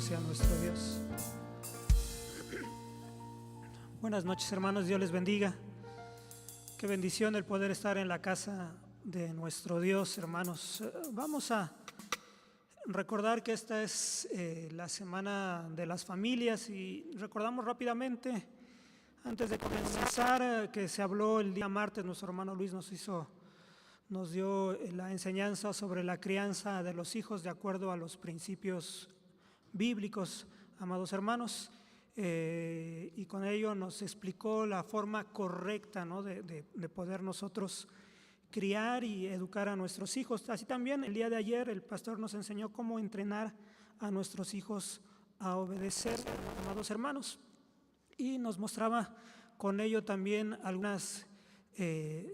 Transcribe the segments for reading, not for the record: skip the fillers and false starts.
sea nuestro Dios. Buenas noches, hermanos, Dios les bendiga. Qué bendición el poder estar en la casa de nuestro Dios, hermanos. Vamos a recordar que esta es la semana de las familias y recordamos rápidamente, antes de comenzar, que se habló el día martes. Nuestro hermano Luis nos dio la enseñanza sobre la crianza de los hijos de acuerdo a los principios bíblicos, amados hermanos, y con ello nos explicó la forma correcta, ¿no?, de poder nosotros criar y educar a nuestros hijos. Así también el día de ayer el pastor nos enseñó cómo entrenar a nuestros hijos a obedecer, amados hermanos, y nos mostraba con ello también algunas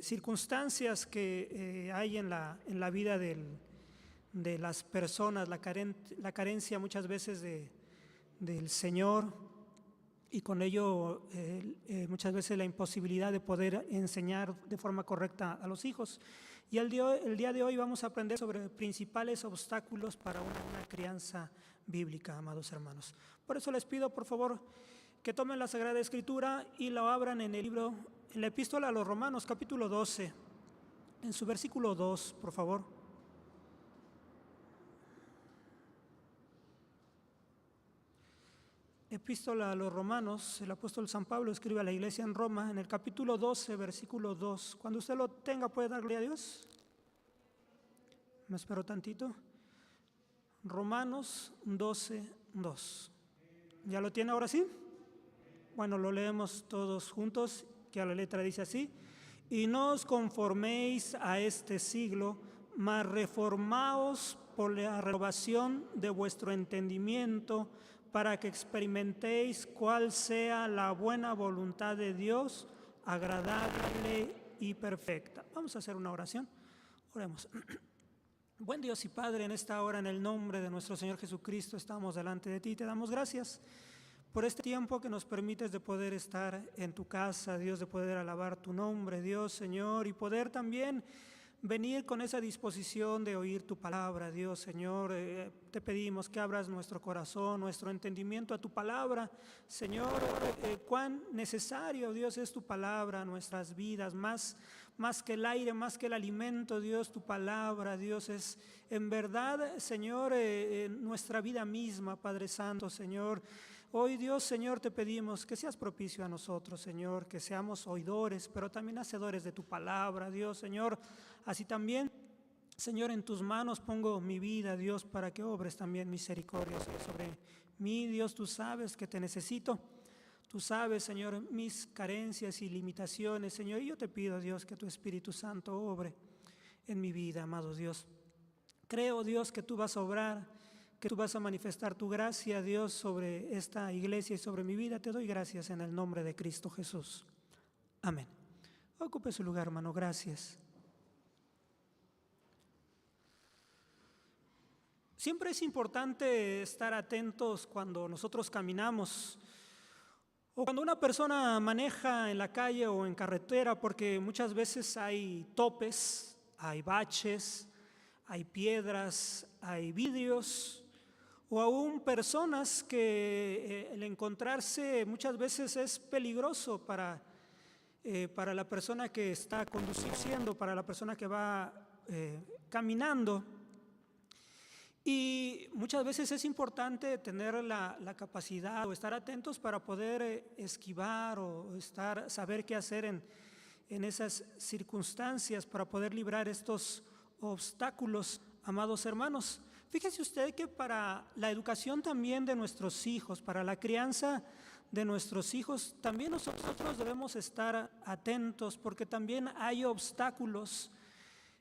circunstancias que hay en la vida de las personas, la carencia muchas veces del Señor, y con ello muchas veces la imposibilidad de poder enseñar de forma correcta a los hijos. Y el día de hoy vamos a aprender sobre principales obstáculos para una crianza bíblica, amados hermanos. Por eso les pido, por favor, que tomen la Sagrada Escritura y la abran en el libro, en la Epístola a los Romanos, capítulo 12, en su versículo 2, por favor. Epístola a los Romanos, el apóstol San Pablo escribe a la iglesia en Roma, en el capítulo 12, versículo 2. Cuando usted lo tenga, ¿puede dar gloria a Dios? Me espero tantito. Romanos 12, 2. ¿Ya lo tiene ahora sí? Bueno, lo leemos todos juntos, que a la letra dice así: y no os conforméis a este siglo, mas reformaos por la renovación de vuestro entendimiento, para que experimentéis cuál sea la buena voluntad de Dios, agradable y perfecta. Vamos a hacer una oración. Oremos. Buen Dios y Padre, en esta hora, en el nombre de nuestro Señor Jesucristo, estamos delante de ti y te damos gracias por este tiempo que nos permites de poder estar en tu casa, Dios, de poder alabar tu nombre, Dios, Señor, y poder también venir con esa disposición de oír tu palabra, Dios, Señor. Te pedimos que abras nuestro corazón, nuestro entendimiento a tu palabra, Señor. Cuán necesario, Dios, es tu palabra a nuestras vidas, más que el aire, más que el alimento, Dios, tu palabra, Dios, es en verdad, Señor, nuestra vida misma, Padre Santo, Señor. Hoy, Dios, Señor, te pedimos que seas propicio a nosotros, Señor, que seamos oidores, pero también hacedores de tu palabra, Dios, Señor. Así también, Señor, en tus manos pongo mi vida, Dios, para que obres también misericordia sobre mí, Dios. Tú sabes que te necesito, tú sabes, Señor, mis carencias y limitaciones, Señor, y yo te pido, Dios, que tu Espíritu Santo obre en mi vida, amado Dios. Creo, Dios, que tú vas a obrar, que tú vas a manifestar tu gracia, Dios, sobre esta iglesia y sobre mi vida. Te doy gracias en el nombre de Cristo Jesús. Amén. Ocupe su lugar, hermano. Gracias. Siempre es importante estar atentos cuando nosotros caminamos o cuando una persona maneja en la calle o en carretera, porque muchas veces hay topes, hay baches, hay piedras, hay vidrios, o aún personas que el encontrarse muchas veces es peligroso para la persona que está conduciendo, para la persona que va caminando. Y muchas veces es importante tener la capacidad o estar atentos para poder esquivar o saber qué hacer en esas circunstancias para poder librar estos obstáculos, amados hermanos. Fíjese usted que para la educación también de nuestros hijos, para la crianza de nuestros hijos, también nosotros debemos estar atentos, porque también hay obstáculos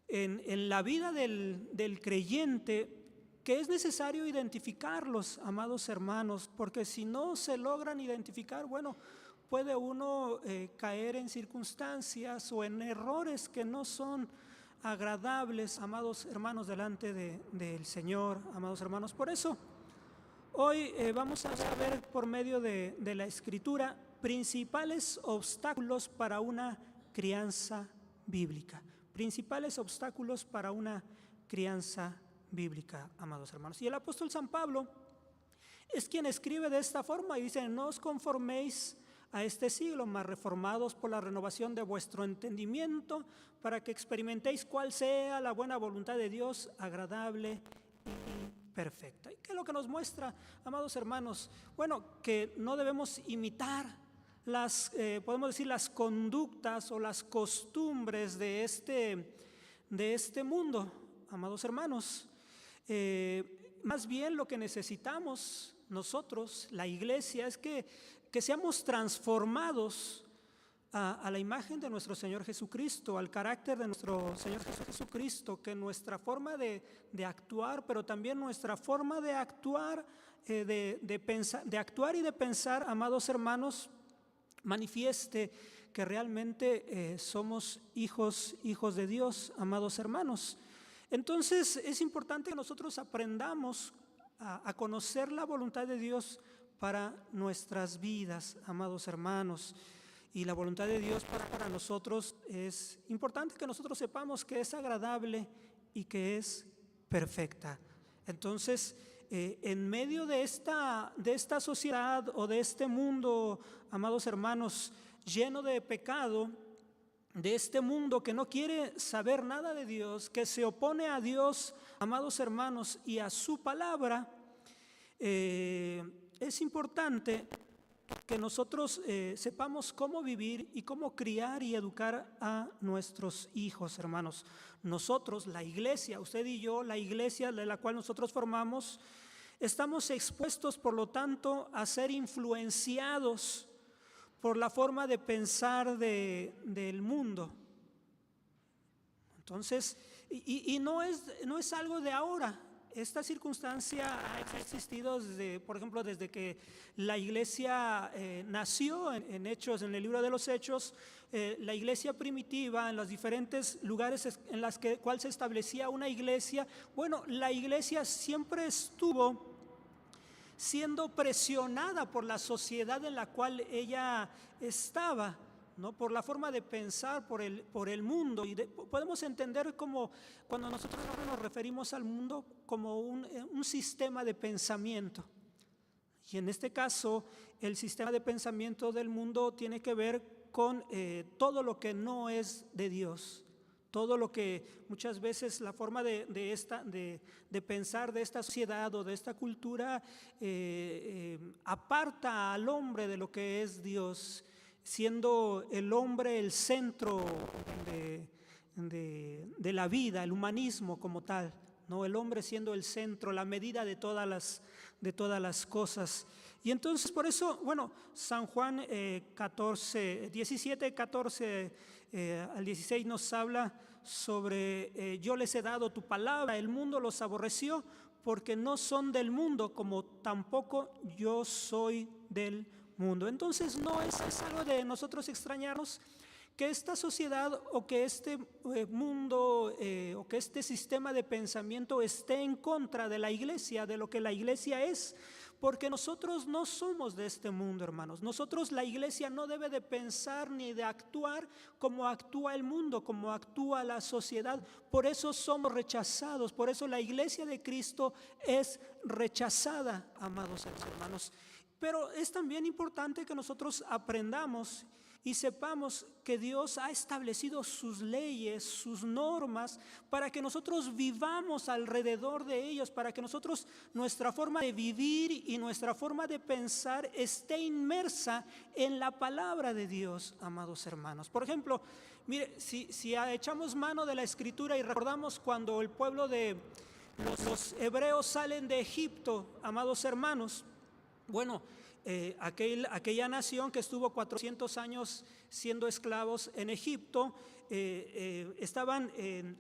en la vida del creyente que es necesario identificarlos, amados hermanos, porque si no se logran identificar, bueno, puede uno caer en circunstancias o en errores que no son agradables, amados hermanos, delante del Señor, amados hermanos. Por eso, hoy vamos a ver por medio de la Escritura principales obstáculos para una crianza bíblica. Principales obstáculos para una crianza bíblica, amados hermanos. Y el apóstol San Pablo, Es quien escribe de esta forma y dice: no os conforméis a este siglo, mas reformados por la renovación de vuestro entendimiento, para que experimentéis cuál sea la buena voluntad de Dios, agradable y perfecta. ¿Y qué es lo que nos muestra, amados hermanos? Bueno, que no debemos imitar podemos decir, las conductas o las costumbres de este mundo, amados hermanos. Más bien lo que necesitamos nosotros, la iglesia, es que seamos transformados a la imagen de nuestro Señor Jesucristo, al carácter de nuestro Señor Jesucristo, que nuestra forma de actuar, pero también nuestra forma de actuar, de actuar y de pensar, amados hermanos, manifieste que realmente somos hijos de Dios, amados hermanos. Entonces es importante que nosotros aprendamos a conocer la voluntad de Dios para nuestras vidas, amados hermanos. Y la voluntad de Dios para nosotros es importante que nosotros sepamos que es agradable y que es perfecta. Entonces, en medio de esta sociedad o de este mundo, amados hermanos, lleno de pecado, de este mundo que no quiere saber nada de Dios, que se opone a Dios, amados hermanos, y a su palabra, es importante que nosotros sepamos cómo vivir y cómo criar y educar a nuestros hijos, hermanos. Nosotros, la iglesia, usted y yo, la iglesia de la cual nosotros formamos, estamos expuestos, por lo tanto, a ser influenciados por la forma de pensar del mundo. Entonces, y no es algo de ahora. Esta circunstancia ha existido por ejemplo, desde que la iglesia nació en Hechos, en el libro de los Hechos. La iglesia primitiva, en los diferentes lugares en los cuales se establecía una iglesia, bueno, la iglesia siempre estuvo siendo presionada por la sociedad en la cual ella estaba, ¿no? Por la forma de pensar, por el mundo. Y podemos entender como cuando nosotros nos referimos al mundo como un sistema de pensamiento. Y en este caso, el sistema de pensamiento del mundo tiene que ver con todo lo que no es de Dios. Todo lo que muchas veces la forma de pensar de esta sociedad o de esta cultura aparta al hombre de lo que es Dios, siendo el hombre el centro de la vida, el humanismo como tal, ¿no? El hombre siendo el centro, la medida de todas las cosas. Y entonces por eso, bueno, San Juan 17, 14 al 16 nos habla sobre yo les he dado tu palabra, el mundo los aborreció porque no son del mundo, como tampoco yo soy del mundo. Entonces no es algo de nosotros extrañarnos que esta sociedad o que este mundo o que este sistema de pensamiento esté en contra de la iglesia, de lo que la iglesia es, porque nosotros no somos de este mundo, hermanos. Nosotros, la iglesia, no debe de pensar ni de actuar como actúa el mundo, como actúa la sociedad. Por eso somos rechazados, por eso la iglesia de Cristo es rechazada, amados hermanos. Pero es también importante que nosotros aprendamos y sepamos que Dios ha establecido sus leyes, sus normas, para que nosotros vivamos alrededor de ellos, para que nuestra forma de vivir y nuestra forma de pensar esté inmersa en la palabra de Dios, amados hermanos. Por ejemplo, mire, si echamos mano de la Escritura y recordamos cuando el pueblo de los hebreos salen de Egipto, amados hermanos, bueno, aquella nación que estuvo 400 años siendo esclavos en Egipto, estaban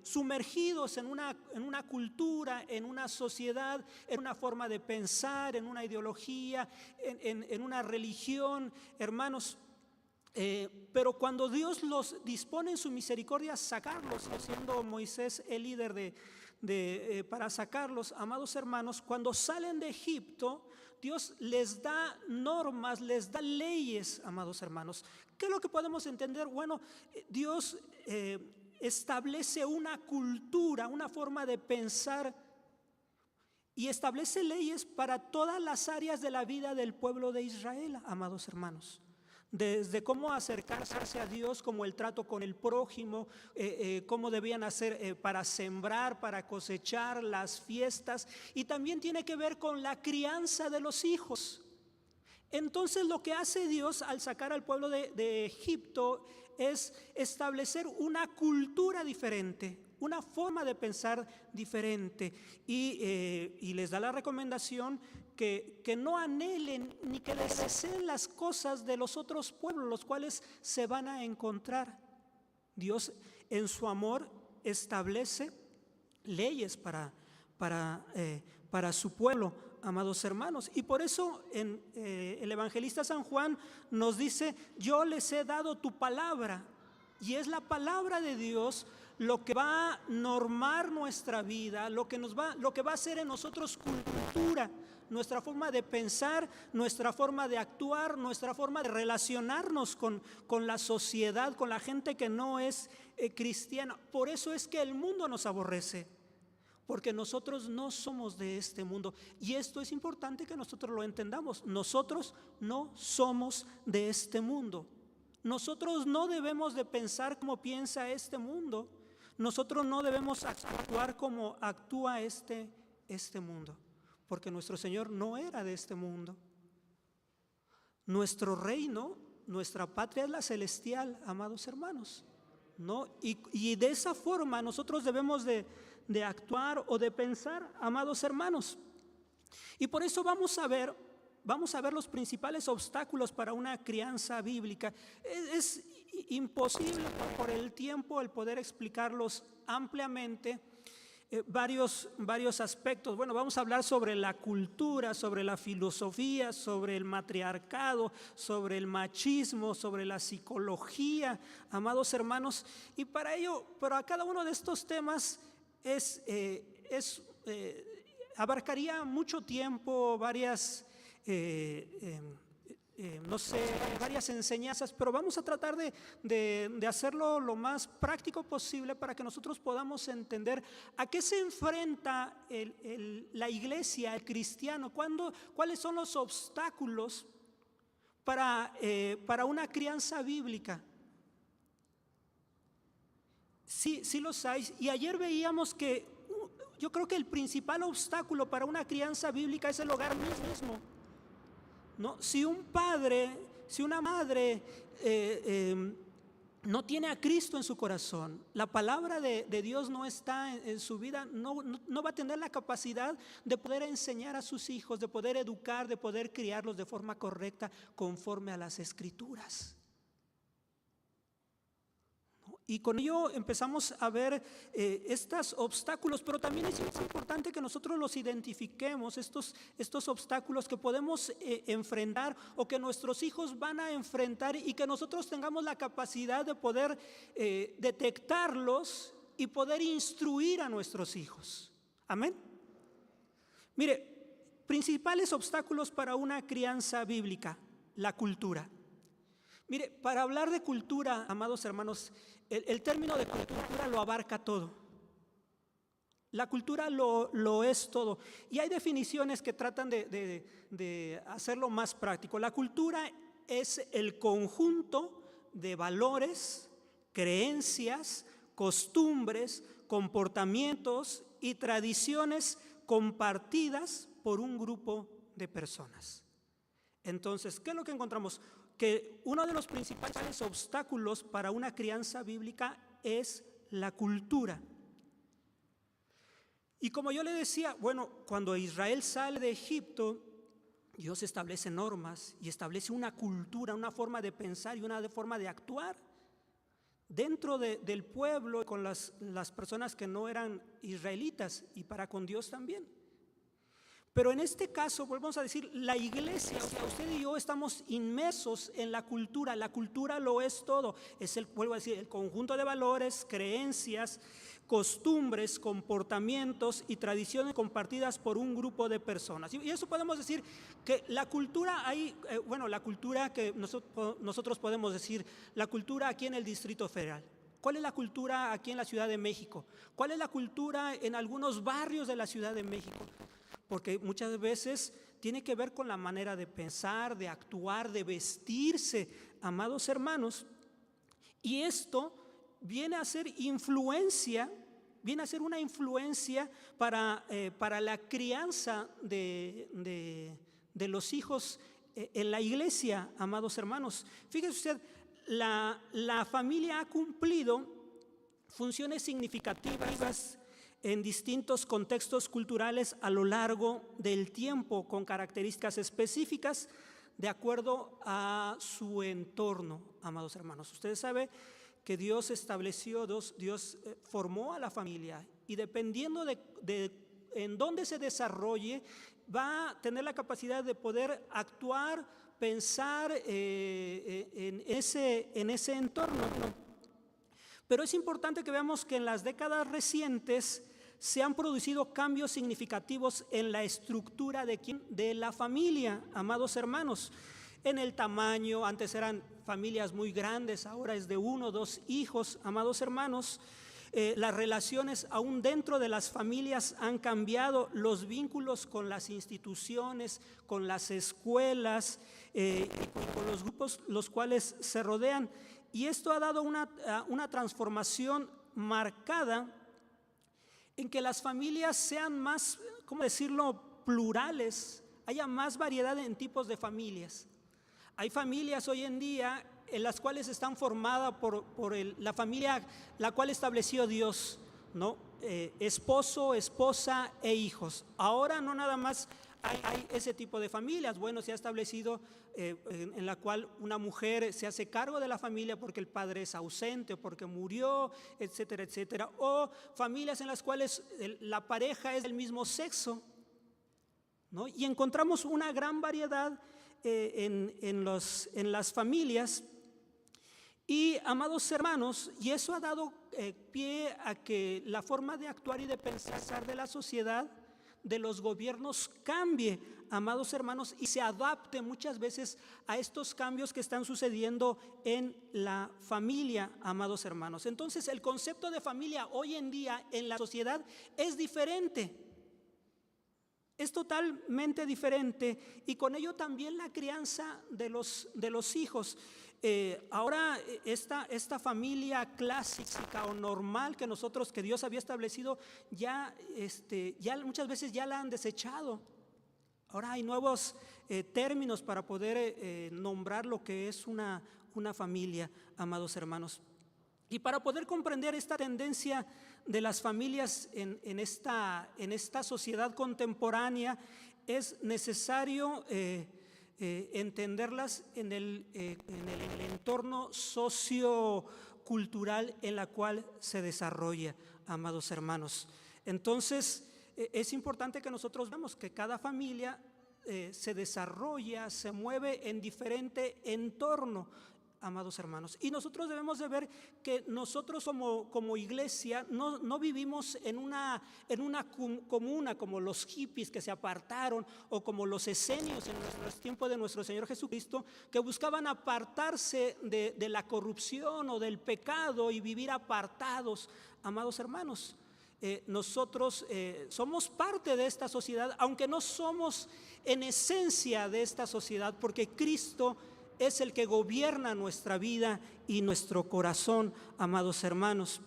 sumergidos en una cultura, en una sociedad, en una forma de pensar, en una ideología, en una religión, hermanos. Pero cuando Dios los dispone en su misericordia a sacarlos, siendo Moisés el líder para sacarlos, amados hermanos, cuando salen de Egipto, Dios les da normas, les da leyes, amados hermanos. ¿Qué es lo que podemos entender? Bueno, Dios establece una cultura, una forma de pensar y establece leyes para todas las áreas de la vida del pueblo de Israel, amados hermanos. Desde cómo acercarse a Dios, como el trato con el prójimo, cómo debían hacer para sembrar, para cosechar, las fiestas, y también tiene que ver con la crianza de los hijos. Entonces lo que hace Dios al sacar al pueblo de Egipto es establecer una cultura diferente, una forma de pensar diferente, y les da la recomendación que no anhelen ni que les deseen las cosas de los otros pueblos, los cuales se van a encontrar. Dios en su amor establece leyes para su pueblo, amados hermanos. Y por eso el evangelista San Juan nos dice: yo les he dado tu palabra. Y es la palabra de Dios lo que va a normar nuestra vida, lo que va a hacer en nosotros cultura, nuestra forma de pensar, nuestra forma de actuar, nuestra forma de relacionarnos con la sociedad, con la gente que no es cristiana. Por eso es que el mundo nos aborrece, porque nosotros no somos de este mundo. Y esto es importante que nosotros lo entendamos. Nosotros no somos de este mundo. Nosotros no debemos de pensar como piensa este mundo. Nosotros no debemos actuar como actúa este mundo, porque nuestro Señor no era de este mundo. Nuestro reino, nuestra patria es la celestial, amados hermanos, ¿no? Y de esa forma nosotros debemos de actuar o de pensar, amados hermanos. Y por eso vamos a ver los principales obstáculos para una crianza bíblica. Es imposible por el tiempo el poder explicarlos ampliamente, varios aspectos. Bueno, vamos a hablar sobre la cultura, sobre la filosofía, sobre el matriarcado, sobre el machismo, sobre la psicología, amados hermanos. Y para cada uno de estos temas abarcaría mucho tiempo, varias enseñanzas, pero vamos a tratar de hacerlo lo más práctico posible para que nosotros podamos entender a qué se enfrenta la iglesia, el cristiano, cuáles son los obstáculos para una crianza bíblica. Sí los hay. Y ayer veíamos que yo creo que el principal obstáculo para una crianza bíblica es el hogar mismo, ¿no? Si un padre, si una madre no tiene a Cristo en su corazón, la palabra de Dios no está en su vida, no va a tener la capacidad de poder enseñar a sus hijos, de poder educar, de poder criarlos de forma correcta conforme a las Escrituras. Y con ello empezamos a ver estos obstáculos, pero también es importante que nosotros los identifiquemos, estos obstáculos que podemos enfrentar o que nuestros hijos van a enfrentar, y que nosotros tengamos la capacidad de poder detectarlos y poder instruir a nuestros hijos. Amén. Mire, principales obstáculos para una crianza bíblica: la cultura. Mire, para hablar de cultura, amados hermanos, el término de cultura lo abarca todo. La cultura lo es todo. Y hay definiciones que tratan de hacerlo más práctico. La cultura es el conjunto de valores, creencias, costumbres, comportamientos y tradiciones compartidas por un grupo de personas. Entonces, ¿qué es lo que encontramos? Que uno de los principales obstáculos para una crianza bíblica es la cultura. Y como yo le decía, bueno, cuando Israel sale de Egipto, Dios establece normas y establece una cultura, una forma de pensar y una forma de actuar dentro del pueblo, con las personas que no eran israelitas, y para con Dios también. Pero en este caso, volvemos a decir, la iglesia, o sea, usted y yo estamos inmersos en la cultura lo es todo. Vuelvo a decir, el conjunto de valores, creencias, costumbres, comportamientos y tradiciones compartidas por un grupo de personas. Y eso podemos decir que la cultura, la cultura que nosotros podemos decir, la cultura aquí en el Distrito Federal. ¿Cuál es la cultura aquí en la Ciudad de México? ¿Cuál es la cultura en algunos barrios de la Ciudad de México? porque muchas veces tiene que ver con la manera de pensar, de actuar, de vestirse, amados hermanos, y esto viene a ser influencia, viene a ser una influencia para la crianza de los hijos en la iglesia, amados hermanos. Fíjese usted, la familia ha cumplido funciones significativas en distintos contextos culturales a lo largo del tiempo, con características específicas de acuerdo a su entorno, amados hermanos. Ustedes saben que Dios estableció, Dios formó a la familia, y dependiendo de en dónde se desarrolle, va a tener la capacidad de poder actuar, pensar en ese entorno. Pero es importante que veamos que en las décadas recientes se han producido cambios significativos en la estructura de la familia, amados hermanos. En el tamaño, antes eran familias muy grandes, ahora es de 1 o 2 hijos, amados hermanos. Las relaciones aún dentro de las familias han cambiado, los vínculos con las instituciones, con las escuelas y con los grupos los cuales se rodean. Y esto ha dado una transformación marcada en que las familias sean más, ¿cómo decirlo?, plurales, haya más variedad en tipos de familias. Hay familias hoy en día en las cuales están formadas por la familia la cual estableció Dios, ¿no? Esposo, esposa e hijos. Ahora no nada más hay ese tipo de familias. Bueno, se ha establecido en la cual una mujer se hace cargo de la familia porque el padre es ausente o porque murió, etcétera, etcétera. O familias en las cuales la pareja es del mismo sexo, ¿no? Y encontramos una gran variedad en las familias. Y, amados hermanos, y eso ha dado pie a que la forma de actuar y de pensar de la sociedad, de los gobiernos, cambie, amados hermanos, y se adapte muchas veces a estos cambios que están sucediendo en la familia, amados hermanos. Entonces, el concepto de familia hoy en día en la sociedad es diferente. Es totalmente diferente, y con ello también la crianza de los hijos. Ahora esta familia clásica o normal que Dios había establecido, ya muchas veces ya la han desechado. Ahora hay nuevos términos para poder nombrar lo que es una familia, amados hermanos. Y para poder comprender esta tendencia de las familias en esta sociedad contemporánea, es necesario entenderlas en el entorno sociocultural en la cual se desarrolla, amados hermanos. Entonces, es importante que nosotros veamos que cada familia se desarrolla, se mueve en diferente entorno, amados hermanos. Y nosotros debemos de ver que nosotros como iglesia no vivimos en una comuna como los hippies que se apartaron, o como los esenios en los tiempos de nuestro Señor Jesucristo, que buscaban apartarse de la corrupción o del pecado y vivir apartados, amados hermanos. Nosotros somos parte de esta sociedad, aunque no somos en esencia de esta sociedad, porque Cristo es el que gobierna nuestra vida y nuestro corazón, amados hermanos.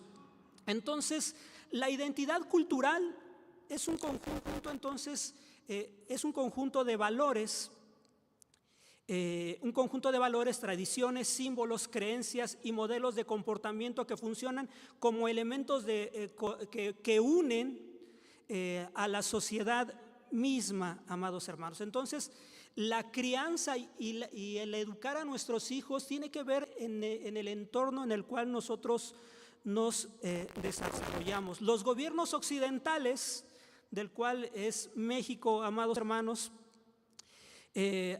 Entonces, la identidad cultural es un conjunto, es un conjunto de valores, tradiciones, símbolos, creencias y modelos de comportamiento que funcionan como elementos que unen a la sociedad misma, amados hermanos. Entonces, la crianza y el educar a nuestros hijos tiene que ver en el entorno en el cual nosotros nos desarrollamos. Los gobiernos occidentales, del cual es México, amados hermanos,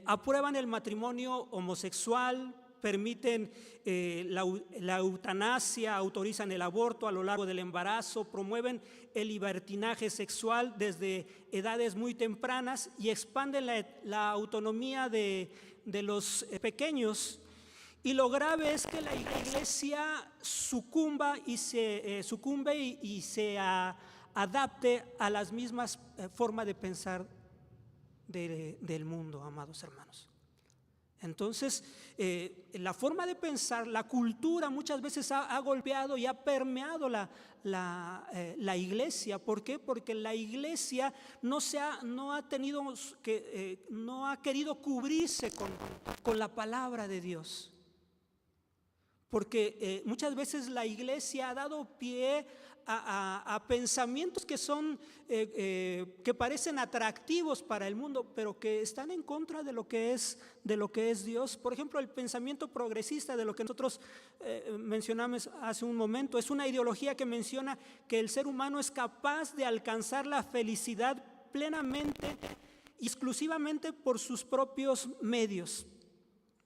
aprueban el matrimonio homosexual, permiten la eutanasia, autorizan el aborto a lo largo del embarazo, promueven el libertinaje sexual desde edades muy tempranas y expanden la autonomía de los pequeños. Y lo grave es que la iglesia sucumbe y se adapte a las mismas formas de pensar del mundo, amados hermanos. Entonces, la forma de pensar, la cultura muchas veces ha golpeado y ha permeado la iglesia. ¿Por qué? Porque la iglesia no ha querido cubrirse con la palabra de Dios. Porque muchas veces la iglesia ha dado pie a pensamientos que que parecen atractivos para el mundo, pero que están en contra de lo que es Dios. Por ejemplo, el pensamiento progresista, de lo que nosotros mencionamos hace un momento, es una ideología que menciona que el ser humano es capaz de alcanzar la felicidad plenamente y exclusivamente por sus propios medios.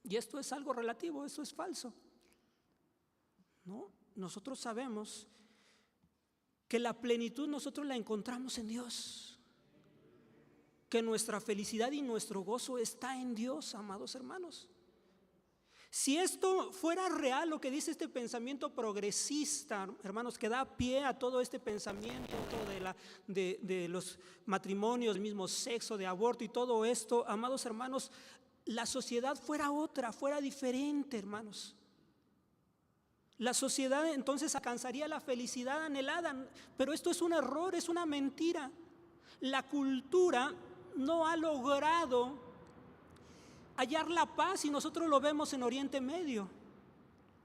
Y esto es algo relativo, eso es falso. ¿No? Nosotros sabemos que la plenitud nosotros la encontramos en Dios, que nuestra felicidad y nuestro gozo está en Dios, amados hermanos. Si esto fuera real, lo que dice este pensamiento progresista, hermanos, que da pie a todo este pensamiento de los matrimonios, mismo sexo, de aborto y todo esto, amados hermanos, la sociedad fuera otra, fuera diferente, hermanos. La sociedad entonces alcanzaría la felicidad anhelada, pero esto es un error, es una mentira. La cultura no ha logrado hallar la paz y nosotros lo vemos en Oriente Medio.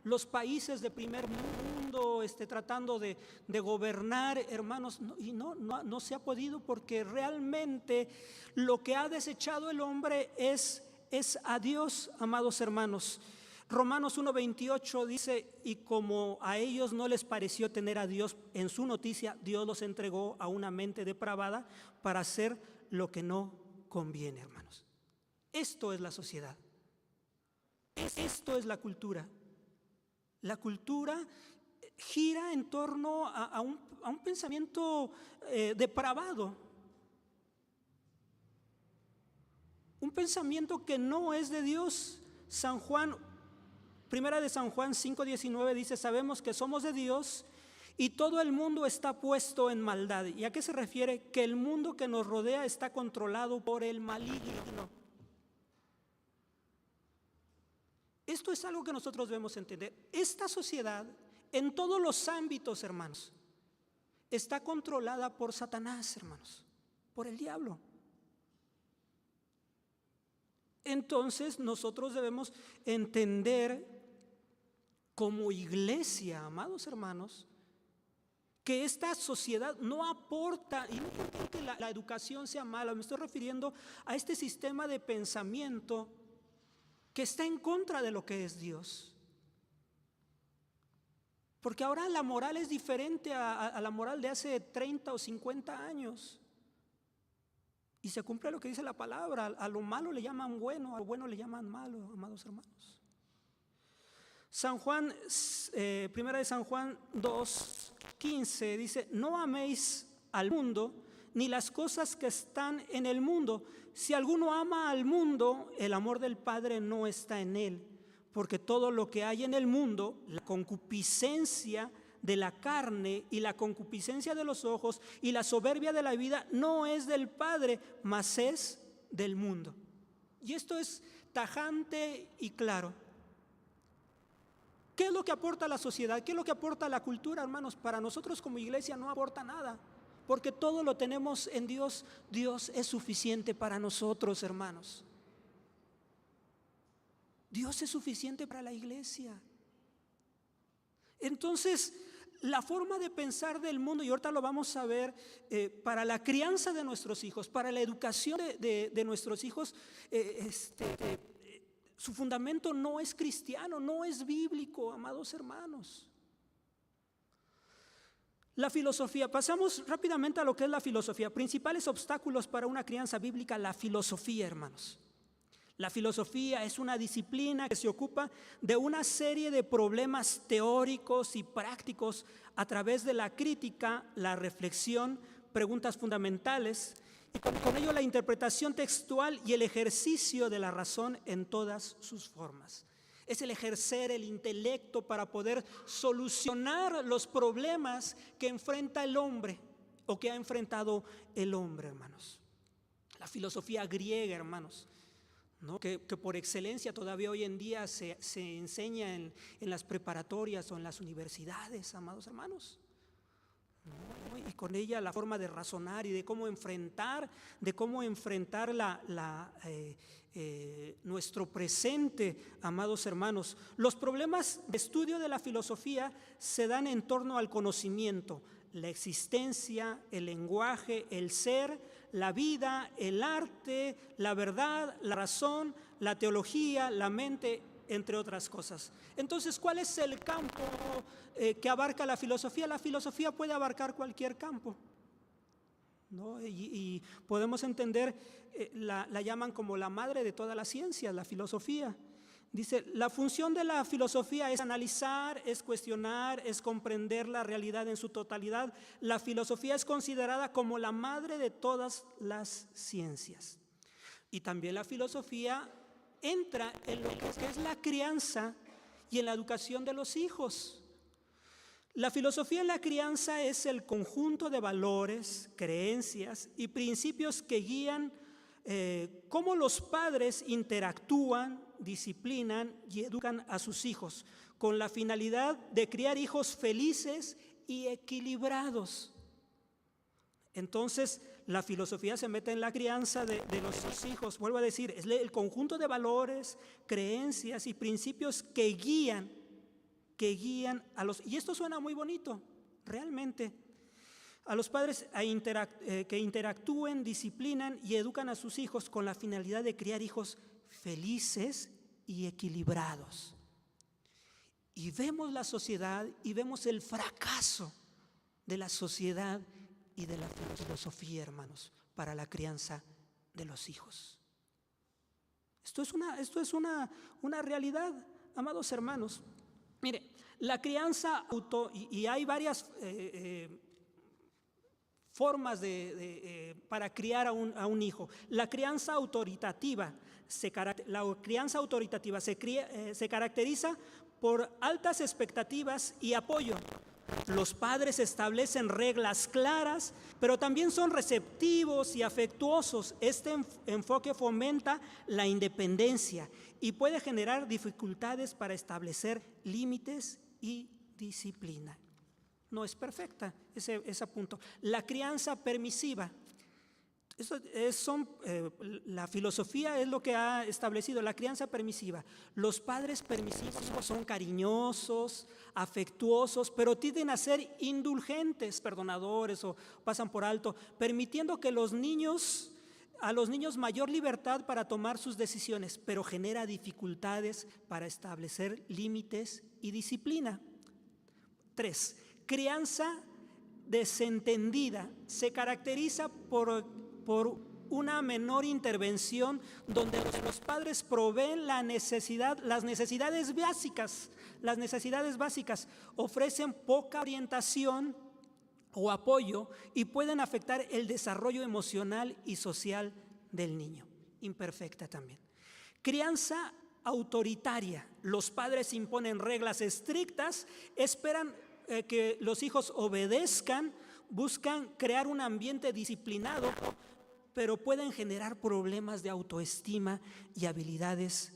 Los países de primer mundo tratando de gobernar, hermanos, no se ha podido, porque realmente lo que ha desechado el hombre es a Dios, amados hermanos. Romanos 1:28 dice: y como a ellos no les pareció tener a Dios en su noticia, Dios los entregó a una mente depravada para hacer lo que no conviene, hermanos. Esto es la sociedad. Esto es la cultura. La cultura gira en torno a un pensamiento depravado. Un pensamiento que no es de Dios. Primera de San Juan 5:19 dice: sabemos que somos de Dios y todo el mundo está puesto en maldad. ¿Y a qué se refiere? Que el mundo que nos rodea está controlado por el maligno. Esto es algo que nosotros debemos entender. Esta sociedad, en todos los ámbitos, hermanos, está controlada por Satanás, hermanos, por el diablo. Entonces nosotros debemos entender como iglesia, amados hermanos, que esta sociedad no aporta, y no porque la educación sea mala, me estoy refiriendo a este sistema de pensamiento que está en contra de lo que es Dios. Porque ahora la moral es diferente a la moral de hace 30 o 50 años. Y se cumple lo que dice la palabra: a lo malo le llaman bueno, a lo bueno le llaman malo, amados hermanos. Primera de San Juan 2:15 dice: no améis al mundo ni las cosas que están en el mundo. Si alguno ama al mundo, el amor del Padre no está en él. Porque todo lo que hay en el mundo, la concupiscencia de la carne y la concupiscencia de los ojos y la soberbia de la vida, no es del Padre, mas es del mundo. Y esto es tajante y claro. ¿Qué es lo que aporta la sociedad? ¿Qué es lo que aporta la cultura, hermanos? Para nosotros como iglesia no aporta nada, porque todo lo tenemos en Dios. Dios es suficiente para nosotros, hermanos. Dios es suficiente para la iglesia. Entonces, la forma de pensar del mundo, y ahorita lo vamos a ver, para la crianza de nuestros hijos, para la educación de nuestros hijos, su fundamento no es cristiano, no es bíblico, amados hermanos. La filosofía, pasamos rápidamente a lo que es la filosofía. Principales obstáculos para una crianza bíblica: la filosofía, hermanos. La filosofía es una disciplina que se ocupa de una serie de problemas teóricos y prácticos a través de la crítica, la reflexión, preguntas fundamentales, y con ello la interpretación textual y el ejercicio de la razón en todas sus formas. Es el ejercer el intelecto para poder solucionar los problemas que enfrenta el hombre o que ha enfrentado el hombre, hermanos. La filosofía griega, hermanos, ¿no? que por excelencia todavía hoy en día se enseña en las preparatorias o en las universidades, amados hermanos, ¿no? Y con ella la forma de razonar y de cómo enfrentar nuestro presente, amados hermanos. Los problemas de estudio de la filosofía se dan en torno al conocimiento, la existencia, el lenguaje, el ser, la vida, el arte, la verdad, la razón, la teología, la mente, entre otras cosas. Entonces, ¿cuál es el campo que abarca la filosofía? La filosofía puede abarcar cualquier campo, ¿no? Y podemos entender, la llaman como la madre de todas las ciencias, la filosofía. Dice, la función de la filosofía es analizar, es cuestionar, es comprender la realidad en su totalidad. La filosofía es considerada como la madre de todas las ciencias. Y también la filosofía entra en lo que es la crianza y en la educación de los hijos. La filosofía en la crianza es el conjunto de valores, creencias y principios que guían cómo los padres interactúan, disciplinan y educan a sus hijos, con la finalidad de criar hijos felices y equilibrados. Entonces, la filosofía se mete en la crianza de los hijos. Vuelvo a decir, es el conjunto de valores, creencias y principios que guían a los... Y esto suena muy bonito, realmente. A los padres que interactúen, disciplinan y educan a sus hijos con la finalidad de criar hijos felices y equilibrados. Y vemos la sociedad y vemos el fracaso de la sociedad y de la filosofía, hermanos, para la crianza de los hijos. Esto es una realidad, amados hermanos. Mire, la crianza y hay varias formas para criar a un hijo. La crianza autoritativa se caracteriza por altas expectativas y apoyo. Los padres establecen reglas claras, pero también son receptivos y afectuosos. Este enfoque fomenta la independencia y puede generar dificultades para establecer límites y disciplina. No es perfecta ese punto. La crianza permisiva. La filosofía es lo que ha establecido la crianza permisiva. Los padres permisivos son cariñosos, afectuosos, pero tienden a ser indulgentes, perdonadores o pasan por alto, permitiendo que a los niños mayor libertad para tomar sus decisiones, pero genera dificultades para establecer límites y disciplina. 3. Crianza desentendida. Se caracteriza por una menor intervención donde los padres proveen las necesidades básicas, ofrecen poca orientación o apoyo y pueden afectar el desarrollo emocional y social del niño. Imperfecta también. Crianza autoritaria. Los padres imponen reglas estrictas, esperan que los hijos obedezcan, buscan crear un ambiente disciplinado, pero pueden generar problemas de autoestima y habilidades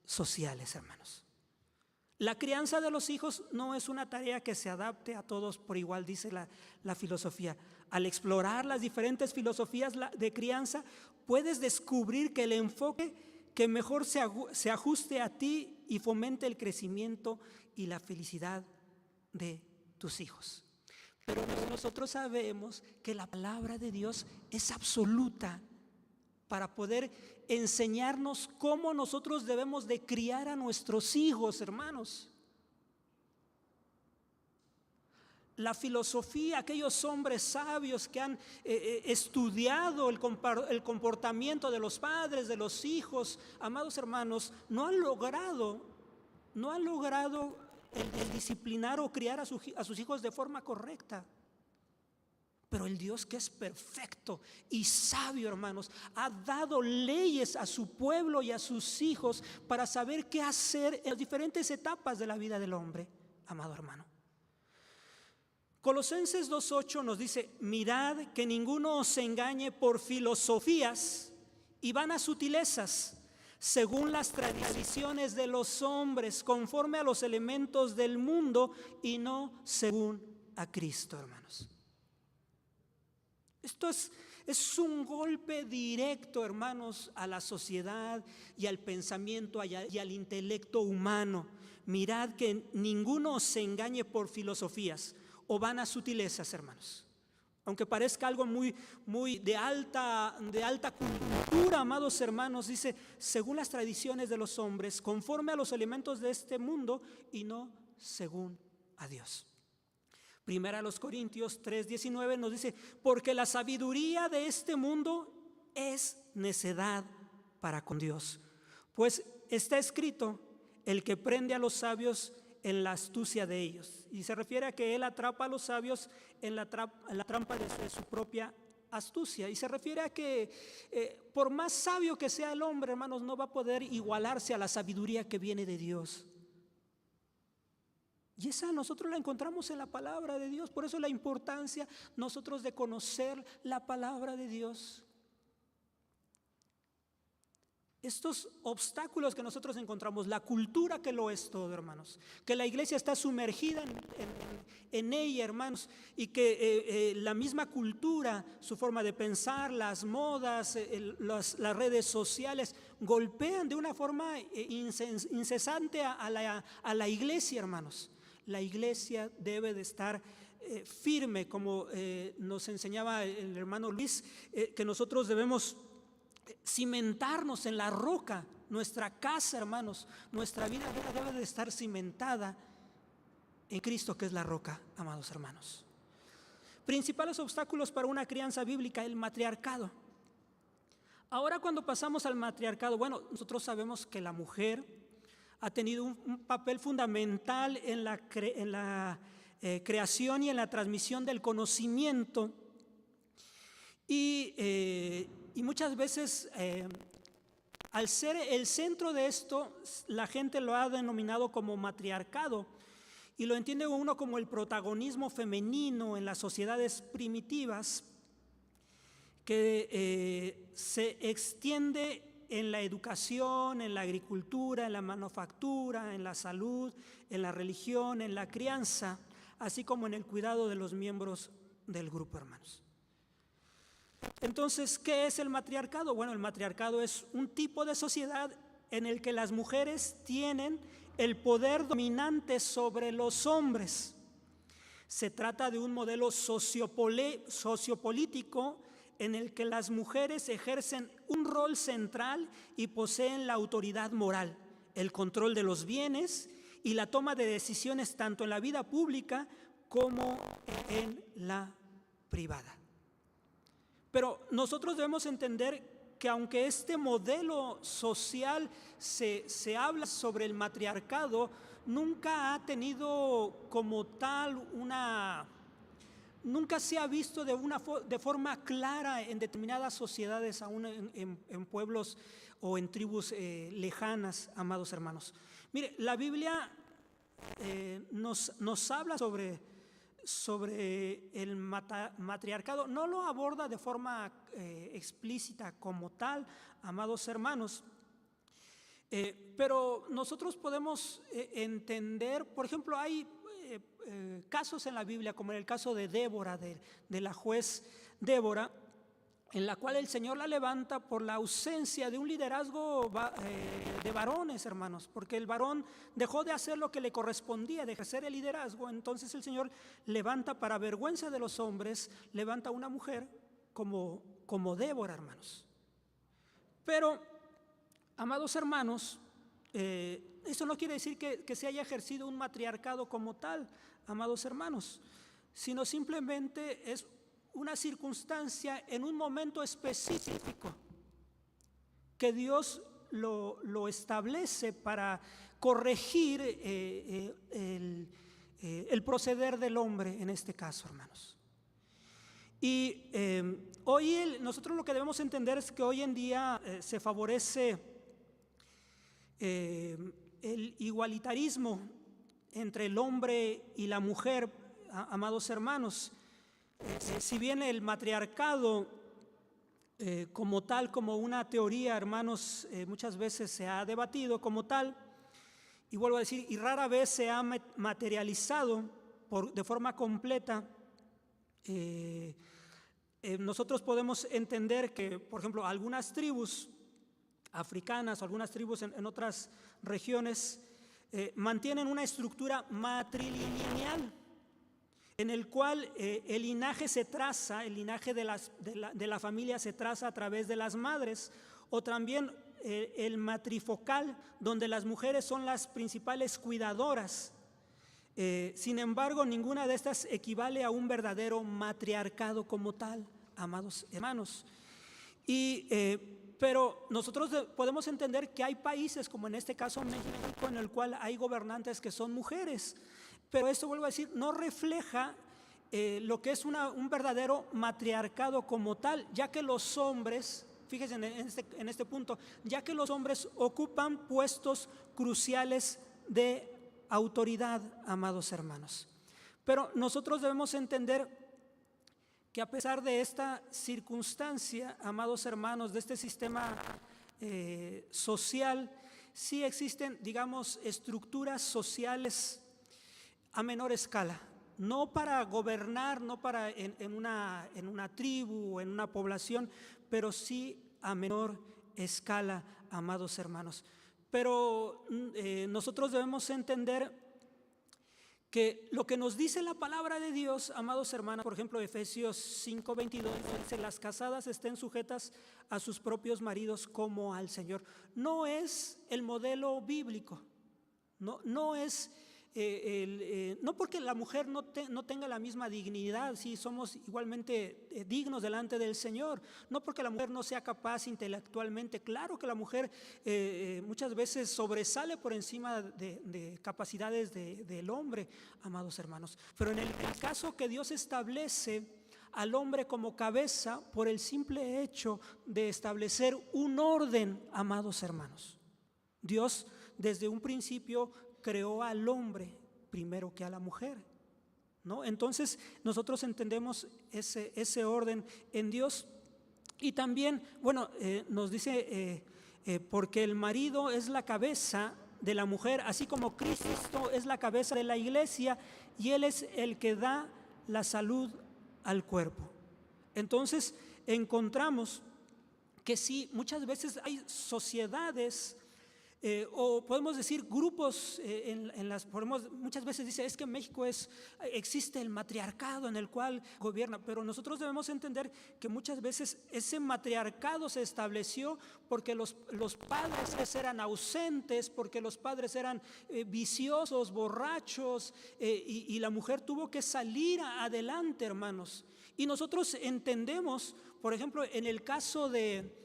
sociales, hermanos. La crianza de los hijos no es una tarea que se adapte a todos por igual, dice la filosofía. Al explorar las diferentes filosofías de crianza, puedes descubrir que el enfoque que mejor se ajuste a ti y fomente el crecimiento y la felicidad de tus hijos. Pero nosotros sabemos que la palabra de Dios es absoluta para poder enseñarnos cómo nosotros debemos de criar a nuestros hijos, hermanos. La filosofía, aquellos hombres sabios que han estudiado el comportamiento de los padres, de los hijos, amados hermanos, no han logrado el disciplinar o criar a sus hijos de forma correcta. Pero el Dios, que es perfecto y sabio, hermanos, ha dado leyes a su pueblo y a sus hijos para saber qué hacer en las diferentes etapas de la vida del hombre, amado hermano. Colosenses 2:8 nos dice: mirad que ninguno os engañe por filosofías y vanas sutilezas, según las tradiciones de los hombres, conforme a los elementos del mundo y no según a Cristo, hermanos. Esto es un golpe directo, hermanos, a la sociedad y al pensamiento y al intelecto humano. Mirad que ninguno os engañe por filosofías o vanas sutilezas, hermanos. Aunque parezca algo muy de alta cultura, amados hermanos, dice, según las tradiciones de los hombres, conforme a los elementos de este mundo y no según a Dios. Primera a los Corintios 3:19 nos dice: porque la sabiduría de este mundo es necedad para con Dios. Pues está escrito: el que prende a los sabios en la astucia de ellos. Y se refiere a que él atrapa a los sabios en la trampa de su propia astucia. Y se refiere a que por más sabio que sea el hombre, hermanos, no va a poder igualarse a la sabiduría que viene de Dios. Y esa nosotros la encontramos en la palabra de Dios. Por eso la importancia nosotros de conocer la palabra de Dios. Estos obstáculos que nosotros encontramos, la cultura que lo es todo, hermanos, que la iglesia está sumergida en ella, hermanos, y que la misma cultura, su forma de pensar, las modas, las redes sociales, golpean de una forma incesante a la iglesia, hermanos. La iglesia debe de estar firme, como nos enseñaba el hermano Luis, que nosotros debemos cimentarnos en la roca. Nuestra casa, hermanos, nuestra vida debe de estar cimentada en Cristo, que es la roca, amados hermanos. Principales obstáculos para una crianza bíblica: el matriarcado. Ahora, cuando pasamos al matriarcado, bueno, nosotros sabemos que la mujer ha tenido un papel fundamental en la creación y en la transmisión del conocimiento. Y muchas veces, al ser el centro de esto, la gente lo ha denominado como matriarcado y lo entiende uno como el protagonismo femenino en las sociedades primitivas, que se extiende en la educación, en la agricultura, en la manufactura, en la salud, en la religión, en la crianza, así como en el cuidado de los miembros del grupo, hermanos. Entonces, ¿qué es el matriarcado? Bueno, el matriarcado es un tipo de sociedad en el que las mujeres tienen el poder dominante sobre los hombres. Se trata de un modelo sociopolítico en el que las mujeres ejercen un rol central y poseen la autoridad moral, el control de los bienes y la toma de decisiones tanto en la vida pública como en la privada. Pero nosotros debemos entender que aunque este modelo social se habla sobre el matriarcado, nunca ha tenido como tal nunca se ha visto de forma clara en determinadas sociedades, aún en pueblos o en tribus lejanas, amados hermanos. Mire, la Biblia nos habla sobre el matriarcado. No lo aborda de forma explícita como tal, amados hermanos, pero nosotros podemos entender, por ejemplo, hay casos en la Biblia, como en el caso de Débora, de la juez Débora, en la cual el Señor la levanta por la ausencia de un liderazgo de varones, hermanos, porque el varón dejó de hacer lo que le correspondía, de ejercer el liderazgo. Entonces el Señor levanta, para vergüenza de los hombres, levanta a una mujer como Débora, hermanos. Pero, amados hermanos, eso no quiere decir que se haya ejercido un matriarcado como tal, amados hermanos, sino simplemente es una circunstancia en un momento específico que Dios lo establece para corregir el proceder del hombre en este caso, hermanos. Y hoy nosotros lo que debemos entender es que hoy en día se favorece el igualitarismo entre el hombre y la mujer, amados hermanos. Si bien el matriarcado como tal, como una teoría, hermanos, muchas veces se ha debatido como tal, y vuelvo a decir, y rara vez se ha materializado de forma completa, nosotros podemos entender que, por ejemplo, algunas tribus africanas o algunas tribus en otras regiones mantienen una estructura matrilineal en el cual el linaje se traza, el linaje de la familia se traza a través de las madres, o también el matrifocal, donde las mujeres son las principales cuidadoras. Sin embargo, ninguna de estas equivale a un verdadero matriarcado como tal, amados hermanos. Pero nosotros podemos entender que hay países, como en este caso México, en el cual hay gobernantes que son mujeres. Pero esto, vuelvo a decir, no refleja lo que es un verdadero matriarcado como tal, ya que los hombres, fíjense en este punto, ya que los hombres ocupan puestos cruciales de autoridad, amados hermanos. Pero nosotros debemos entender que a pesar de esta circunstancia, amados hermanos, de este sistema social, sí existen, digamos, estructuras sociales a menor escala, no para gobernar, no para en una tribu o en una población, pero sí a menor escala, amados hermanos. Pero nosotros debemos entender que lo que nos dice la palabra de Dios, amados hermanos, por ejemplo, Efesios 5:22, dice: las casadas estén sujetas a sus propios maridos como al Señor. No es el modelo bíblico, no es no porque la mujer no tenga la misma dignidad, sí somos igualmente dignos delante del Señor, no porque la mujer no sea capaz intelectualmente, claro que la mujer muchas veces sobresale por encima de capacidades del hombre, amados hermanos, pero en el caso que Dios establece al hombre como cabeza por el simple hecho de establecer un orden, amados hermanos, Dios desde un principio creó al hombre primero que a la mujer, ¿no? Entonces nosotros entendemos ese orden en Dios. Y también, bueno, nos dice porque el marido es la cabeza de la mujer, así como Cristo es la cabeza de la iglesia y Él es el que da la salud al cuerpo. Entonces encontramos que sí, muchas veces hay sociedades o podemos decir grupos muchas veces dice es que en México existe el matriarcado en el cual gobierna, pero nosotros debemos entender que muchas veces ese matriarcado se estableció porque los padres eran ausentes, porque los padres eran viciosos, borrachos, y la mujer tuvo que salir adelante, hermanos. Y nosotros entendemos, por ejemplo, en el caso de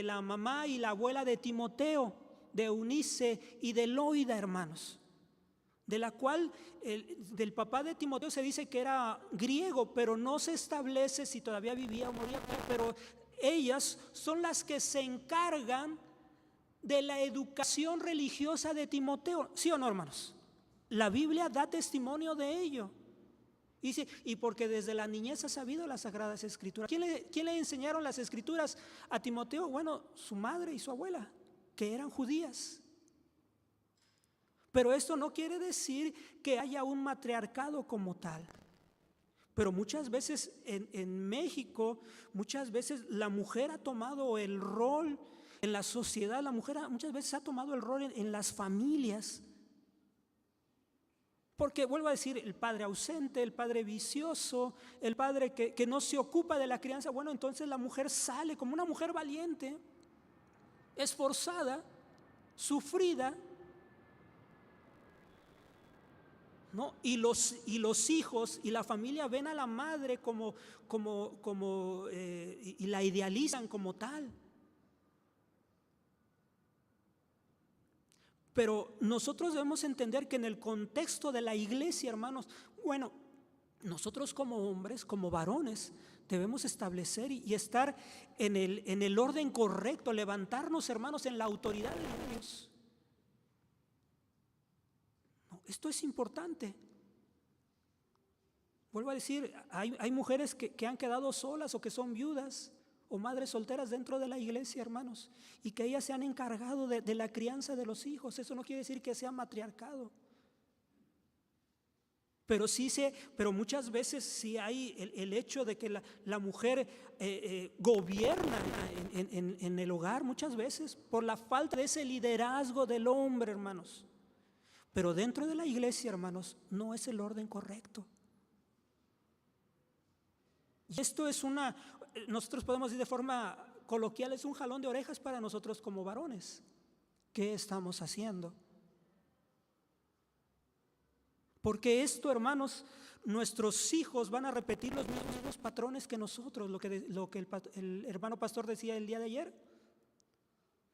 la mamá y la abuela de Timoteo, de Eunice y de Loida, hermanos, de la cual del papá de Timoteo se dice que era griego, pero no se establece si todavía vivía o moría, pero ellas son las que se encargan de la educación religiosa de Timoteo, ¿sí o no, hermanos? La Biblia da testimonio de ello. Y porque desde la niñez ha sabido las Sagradas Escrituras. ¿Quién le enseñaron las Escrituras a Timoteo? Bueno, su madre y su abuela, que eran judías. Pero esto no quiere decir que haya un matriarcado como tal. Pero muchas veces en México, muchas veces la mujer ha tomado el rol en la sociedad, la mujer muchas veces ha tomado el rol en las familias. Porque vuelvo a decir, el padre ausente, el padre vicioso, el padre que no se ocupa de la crianza, bueno, entonces la mujer sale como una mujer valiente, esforzada, sufrida, ¿no? Y los hijos y la familia ven a la madre y la idealizan como tal. Pero nosotros debemos entender que en el contexto de la iglesia, hermanos, bueno, nosotros como hombres, como varones, debemos establecer y estar en el orden correcto, levantarnos, hermanos, en la autoridad de Dios. No, esto es importante. Vuelvo a decir, hay mujeres que han quedado solas o que son viudas o madres solteras dentro de la iglesia, hermanos, y que ellas se han encargado de la crianza de los hijos. Eso no quiere decir que sea matriarcado. Pero muchas veces sí hay el hecho de que la mujer gobierna en el hogar, muchas veces por la falta de ese liderazgo del hombre, hermanos. Pero dentro de la iglesia, hermanos, no es el orden correcto. Y esto es nosotros podemos decir de forma coloquial, es un jalón de orejas para nosotros como varones. ¿Qué estamos haciendo? Porque esto, hermanos, nuestros hijos van a repetir los mismos patrones que nosotros, lo que el hermano pastor decía el día de ayer,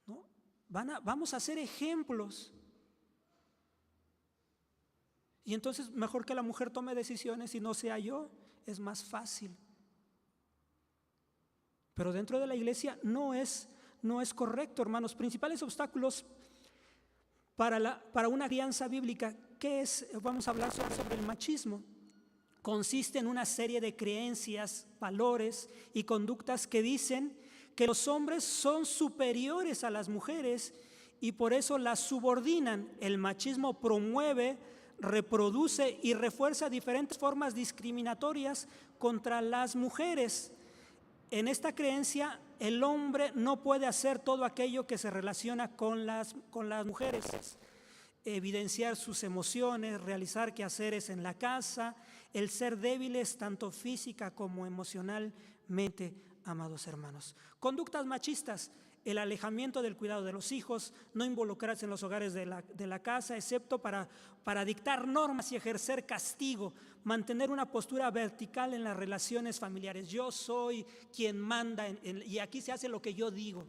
¿no? Vamos a ser ejemplos. Y entonces mejor que la mujer tome decisiones y no sea yo, es más fácil. Pero dentro de la iglesia no es correcto, hermanos. Principales obstáculos para una crianza bíblica. ¿Qué es? Vamos a hablar sobre el machismo. Consiste en una serie de creencias, valores y conductas que dicen que los hombres son superiores a las mujeres y por eso las subordinan. El machismo promueve, reproduce y refuerza diferentes formas discriminatorias contra las mujeres. En esta creencia, el hombre no puede hacer todo aquello que se relaciona con las mujeres. Evidenciar sus emociones, realizar quehaceres en la casa, el ser débiles tanto física como emocionalmente, amados hermanos. Conductas machistas: el alejamiento del cuidado de los hijos, no involucrarse en los hogares de la casa, excepto para dictar normas y ejercer castigo, mantener una postura vertical en las relaciones familiares. Yo soy quien manda y aquí se hace lo que yo digo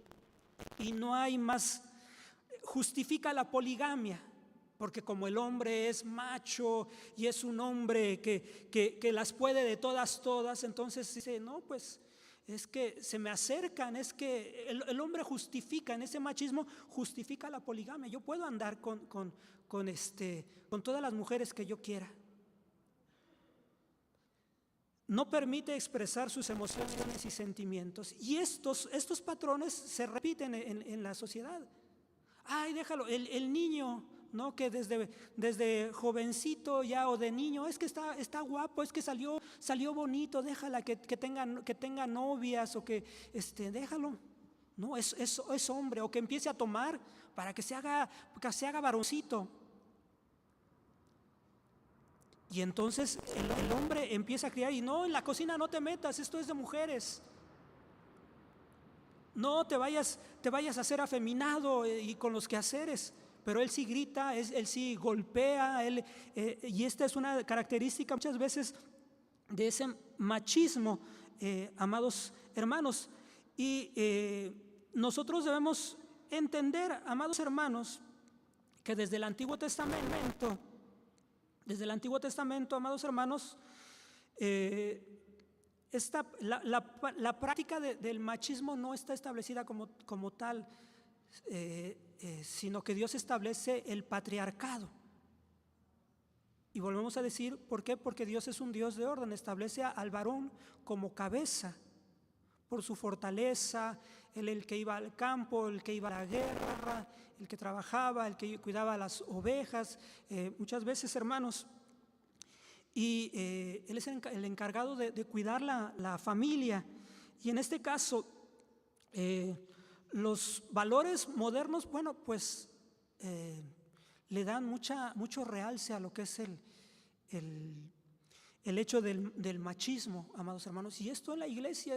y no hay más. Justifica la poligamia, porque como el hombre es macho y es un hombre que las puede de todas, entonces dice, no, pues es que se me acercan, es que el hombre justifica, en ese machismo justifica la poligamia. Yo puedo andar con todas las mujeres que yo quiera. No permite expresar sus emociones y sentimientos. Y estos patrones se repiten en la sociedad. Ay, déjalo, el niño, ¿no? Que desde jovencito ya o de niño, es que está guapo, es que salió bonito, déjala que tenga novias o que déjalo. No, es hombre, o que empiece a tomar para que se haga varoncito. Y entonces el hombre empieza a criar y no, en la cocina no te metas, esto es de mujeres. No te vayas a hacer afeminado y con los quehaceres. Pero él sí grita, él sí golpea, y esta es una característica muchas veces de ese machismo, amados hermanos. Y nosotros debemos entender, amados hermanos, que desde el Antiguo Testamento, amados hermanos, la práctica del machismo no está establecida como tal, sino que Dios establece el patriarcado. Y volvemos a decir, ¿por qué? Porque Dios es un Dios de orden, establece al varón como cabeza, por su fortaleza, el que iba al campo, el que iba a la guerra, el que trabajaba, el que cuidaba las ovejas, muchas veces, hermanos. Y él es el encargado de cuidar la familia. Y en este caso, los valores modernos, bueno, pues le dan mucho realce a lo que es el hecho del machismo, amados hermanos. Y esto en la iglesia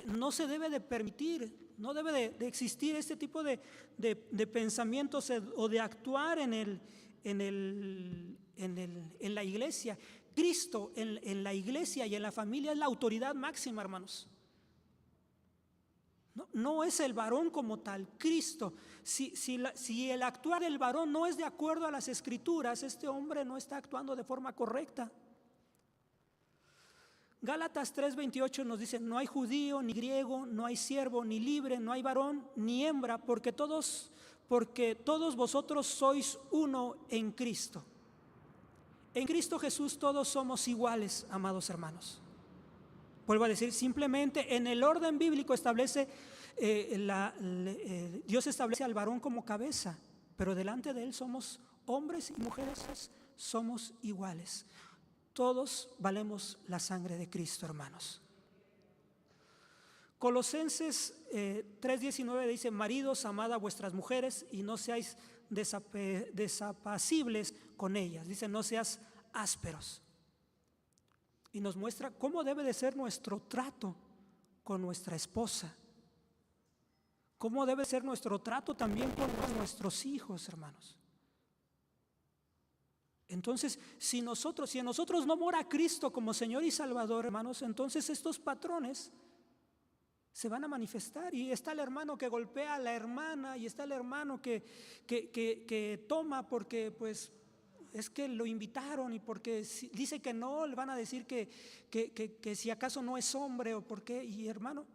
no se debe de permitir, no debe de existir este tipo de pensamientos o de actuar en la iglesia. Cristo en la iglesia y en la familia es la autoridad máxima, hermanos. No es el varón como tal, Cristo. Si el actuar del varón no es de acuerdo a las Escrituras, este hombre no está actuando de forma correcta. Gálatas 3:28 nos dice: no hay judío ni griego, no hay siervo ni libre, no hay varón ni hembra, porque todos vosotros sois uno en Cristo. En Cristo Jesús todos somos iguales, amados hermanos. Vuelvo a decir, simplemente en el orden bíblico establece, Dios establece al varón como cabeza, pero delante de él somos hombres y mujeres, somos iguales. Todos valemos la sangre de Cristo, hermanos. Colosenses 3:19 dice: maridos, amad a vuestras mujeres y no seáis desapacibles con ellas. Dice: no seas ásperos. Y nos muestra cómo debe de ser nuestro trato con nuestra esposa, cómo debe ser nuestro trato también con nuestros hijos, hermanos. Entonces, si en nosotros no mora Cristo como Señor y Salvador, hermanos, entonces estos patrones se van a manifestar. Y está el hermano que golpea a la hermana, y está el hermano que toma porque pues es que lo invitaron, y porque dice que no, le van a decir que si acaso no es hombre o por qué. Y hermano,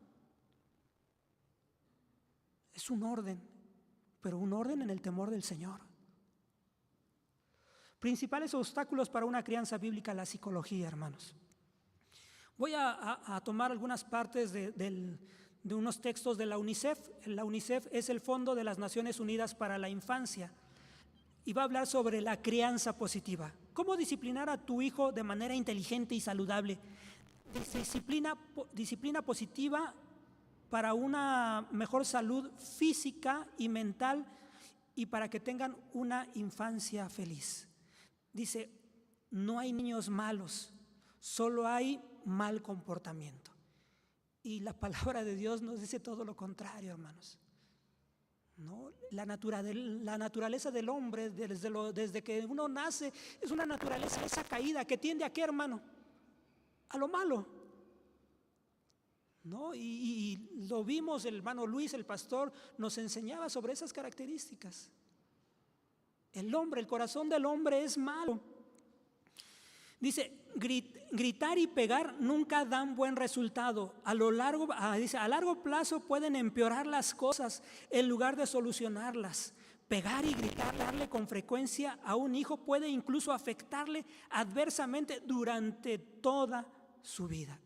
es un orden, pero un orden en el temor del Señor. Principales obstáculos para una crianza bíblica: la psicología, hermanos. Voy a tomar algunas partes de unos textos de la UNICEF. La UNICEF es el Fondo de las Naciones Unidas para la Infancia, y va a hablar sobre la crianza positiva. ¿Cómo disciplinar a tu hijo de manera inteligente y saludable? Disciplina positiva para una mejor salud física y mental, y para que tengan una infancia feliz. Dice: no hay niños malos, solo hay mal comportamiento. Y la palabra de Dios nos dice todo lo contrario, hermanos. ¿No? La naturaleza del hombre, desde que uno nace, es una naturaleza esa caída que tiende a ¿qué, hermano? A lo malo, ¿no? Y lo vimos, el hermano Luis, el pastor, nos enseñaba sobre esas características. El corazón del hombre es malo. Dice: gritar y pegar nunca dan buen resultado. A largo plazo pueden empeorar las cosas en lugar de solucionarlas. Pegar y gritar, darle con frecuencia a un hijo puede incluso afectarle adversamente durante toda su vida.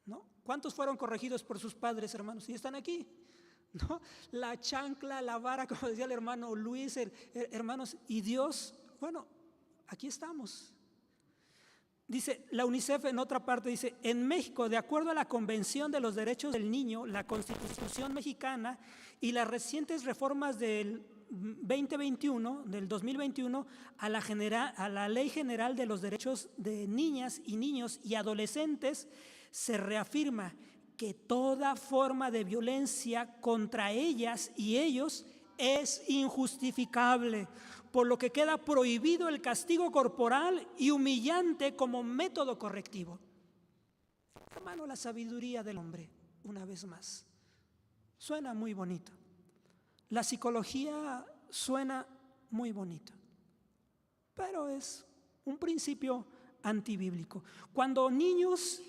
¿No? ¿Cuántos fueron corregidos por sus padres, hermanos? Y están aquí, ¿no? La chancla, la vara, como decía el hermano Luis, hermanos, y Dios, bueno, aquí estamos. Dice la UNICEF en otra parte, dice: en México, de acuerdo a la Convención de los Derechos del Niño, la Constitución mexicana y las recientes reformas del 2021 a la Ley General de los Derechos de Niñas y Niños y Adolescentes, se reafirma que toda forma de violencia contra ellas y ellos es injustificable, por lo que queda prohibido el castigo corporal y humillante como método correctivo. Hermano, la sabiduría del hombre, una vez más, suena muy bonito. La psicología suena muy bonito, pero es un principio antibíblico. Cuando niñas,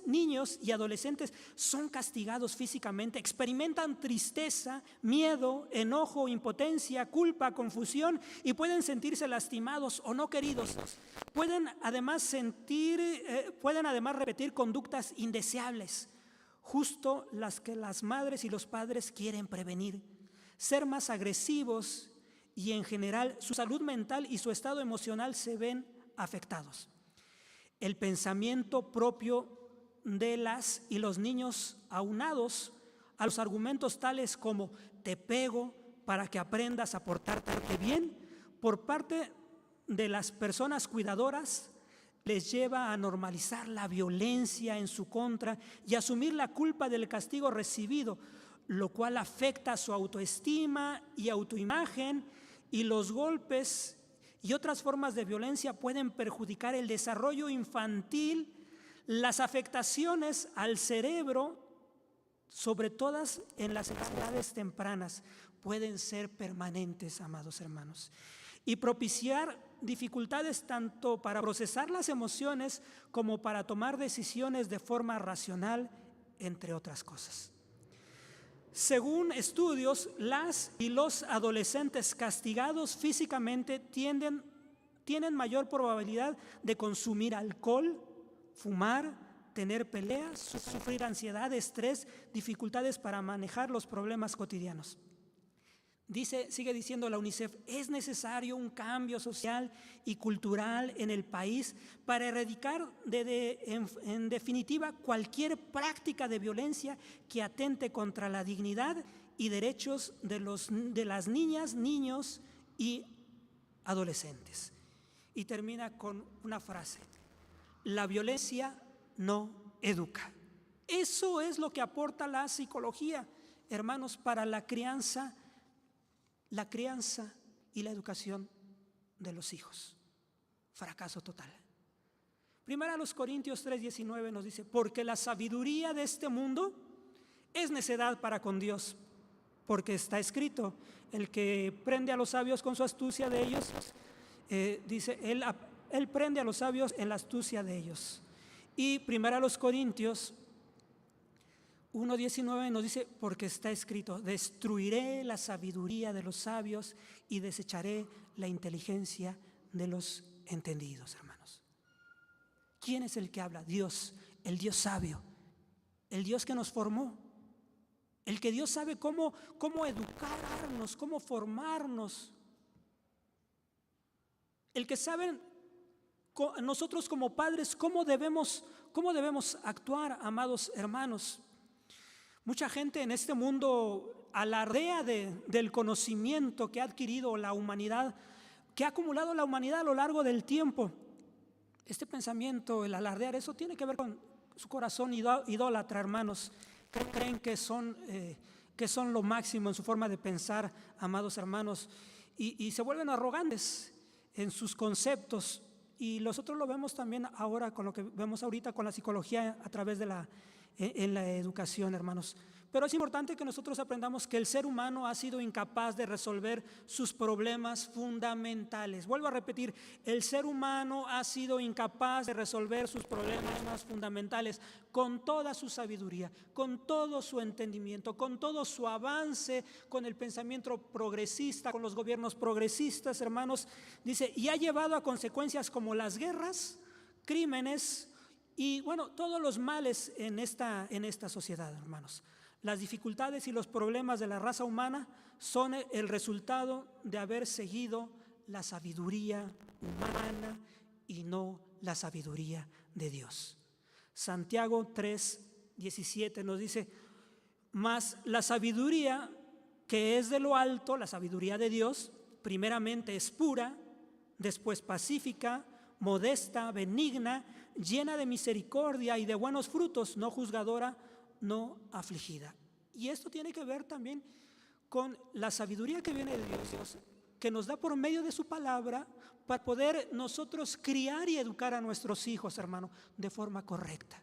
niños y adolescentes son castigados físicamente, experimentan tristeza, miedo, enojo, impotencia, culpa, confusión, y pueden sentirse lastimados o no queridos. Pueden además repetir conductas indeseables, justo las que las madres y los padres quieren prevenir, ser más agresivos, y en general su salud mental y su estado emocional se ven afectados. El pensamiento propio de las y los niños, aunados a los argumentos tales como te pego para que aprendas a portarte bien, por parte de las personas cuidadoras, les lleva a normalizar la violencia en su contra y asumir la culpa del castigo recibido, lo cual afecta su autoestima y autoimagen, y los golpes y otras formas de violencia pueden perjudicar el desarrollo infantil. Las afectaciones al cerebro, sobre todas en las edades tempranas, pueden ser permanentes, amados hermanos, y propiciar dificultades tanto para procesar las emociones como para tomar decisiones de forma racional, entre otras cosas. Según estudios, las y los adolescentes castigados físicamente tienden tienen mayor probabilidad de consumir alcohol, fumar, tener peleas, sufrir ansiedad, estrés, dificultades para manejar los problemas cotidianos. Sigue diciendo la UNICEF, es necesario un cambio social y cultural en el país para erradicar en definitiva cualquier práctica de violencia que atente contra la dignidad y derechos de las niñas, niños y adolescentes. Y termina con una frase: la violencia no educa. Eso es lo que aporta la psicología, hermanos, para la crianza y la educación de los hijos. Fracaso total. Primera los Corintios 3:19 nos dice, porque la sabiduría de este mundo es necedad para con Dios, porque está escrito, el que prende a los sabios con su astucia de ellos, dice, él prende a los sabios en la astucia de ellos. Y primera los Corintios 1:19 nos dice, porque está escrito, destruiré la sabiduría de los sabios y desecharé la inteligencia de los entendidos, hermanos. ¿Quién es el que habla? Dios, el Dios sabio, el Dios que nos formó, el que Dios sabe cómo educarnos, cómo formarnos, el que sabe nosotros como padres cómo debemos actuar, amados hermanos. Mucha gente en este mundo alardea del conocimiento que ha adquirido la humanidad, que ha acumulado la humanidad a lo largo del tiempo. Este pensamiento, el alardear, eso tiene que ver con su corazón idólatra, hermanos. Creen que son lo máximo en su forma de pensar, amados hermanos, y se vuelven arrogantes en sus conceptos. Y nosotros lo vemos también ahora con lo que vemos ahorita con la psicología a través de en la educación, hermanos. Pero es importante que nosotros aprendamos que el ser humano ha sido incapaz de resolver sus problemas fundamentales. Vuelvo a repetir, el ser humano ha sido incapaz de resolver sus problemas más fundamentales con toda su sabiduría, con todo su entendimiento, con todo su avance, con el pensamiento progresista, con los gobiernos progresistas, hermanos. Dice, y ha llevado a consecuencias como las guerras, crímenes y bueno, todos los males en esta sociedad, hermanos. Las dificultades y los problemas de la raza humana son el resultado de haber seguido la sabiduría humana y no la sabiduría de Dios. Santiago 3:17 nos dice, mas la sabiduría que es de lo alto, la sabiduría de Dios, primeramente es pura, después pacífica, modesta, benigna, llena de misericordia y de buenos frutos, no juzgadora, no afligida. Y esto tiene que ver también con la sabiduría que viene de Dios, que nos da por medio de su palabra para poder nosotros criar y educar a nuestros hijos, hermano, de forma correcta.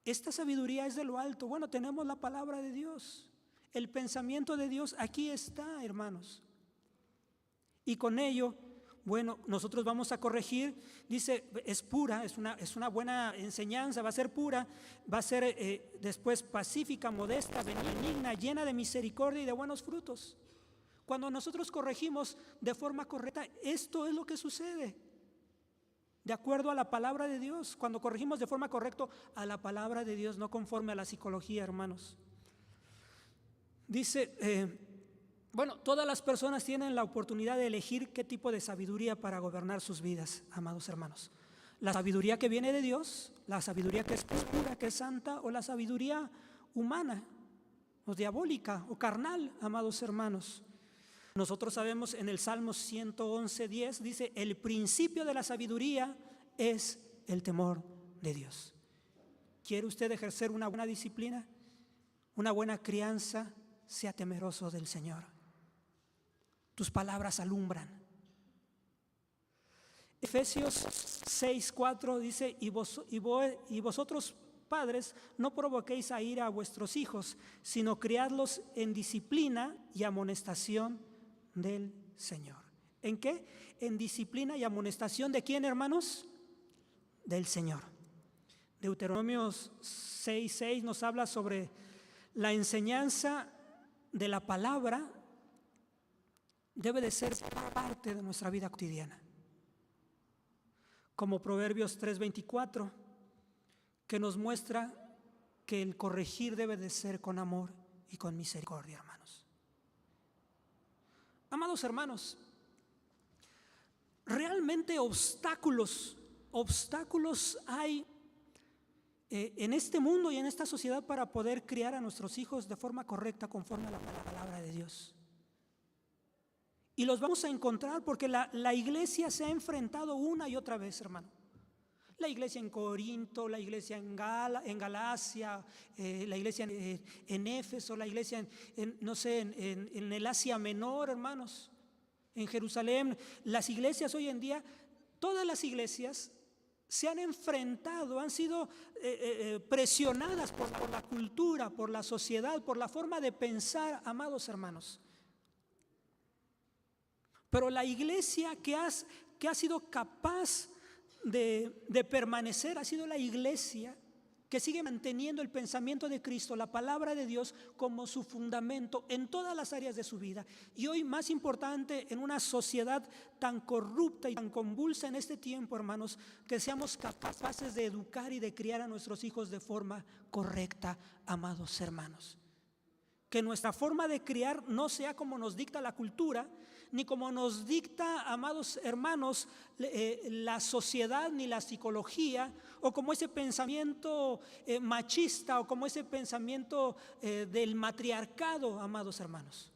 Esta sabiduría es de lo alto. Bueno, tenemos la palabra de Dios, el pensamiento de Dios aquí está, hermanos. Y con ello, bueno, nosotros vamos a corregir, dice, es pura, es una buena enseñanza, va a ser pura, va a ser después pacífica, modesta, benigna, llena de misericordia y de buenos frutos. Cuando nosotros corregimos de forma correcta, esto es lo que sucede, de acuerdo a la palabra de Dios. Cuando corregimos de forma correcta a la palabra de Dios, no conforme a la psicología, hermanos. Dice, bueno, todas las personas tienen la oportunidad de elegir qué tipo de sabiduría para gobernar sus vidas, amados hermanos. La sabiduría que viene de Dios, la sabiduría que es pura, que es santa, o la sabiduría humana, o diabólica, o carnal, amados hermanos. Nosotros sabemos en el Salmo 111:10, dice, el principio de la sabiduría es el temor de Dios. ¿Quiere usted ejercer una buena disciplina, una buena crianza? Sea temeroso del Señor. Tus palabras alumbran. Efesios 6:4 dice, y vosotros padres no provoquéis a ira a vuestros hijos, sino criadlos en disciplina y amonestación del Señor. ¿En qué? En disciplina y amonestación de quién, hermanos? Del Señor. Deuteronomio 6:6 nos habla sobre la enseñanza de la palabra. Debe de ser parte de nuestra vida cotidiana. como Proverbios 3:24, que nos muestra que el corregir debe de ser con amor y con misericordia, hermanos. Amados hermanos, realmente obstáculos hay en este mundo y en esta sociedad para poder criar a nuestros hijos de forma correcta conforme a la palabra de Dios. Y los vamos a encontrar porque la iglesia se ha enfrentado una y otra vez, hermano. La iglesia en Corinto, la iglesia en Galacia, la iglesia en Éfeso, la iglesia en el Asia Menor, hermanos, en Jerusalén. Las iglesias hoy en día, todas las iglesias se han enfrentado, han sido presionadas por la cultura, por la sociedad, por la forma de pensar, amados hermanos. Pero la iglesia que ha sido capaz de permanecer ha sido la iglesia que sigue manteniendo el pensamiento de Cristo, la palabra de Dios, como su fundamento en todas las áreas de su vida. Y hoy, más importante, en una sociedad tan corrupta y tan convulsa en este tiempo, hermanos, que seamos capaces de educar y de criar a nuestros hijos de forma correcta, amados hermanos. Que nuestra forma de criar no sea como nos dicta la cultura, ni como nos dicta, amados hermanos, la sociedad ni la psicología, o como ese pensamiento machista, o como ese pensamiento del matriarcado, amados hermanos.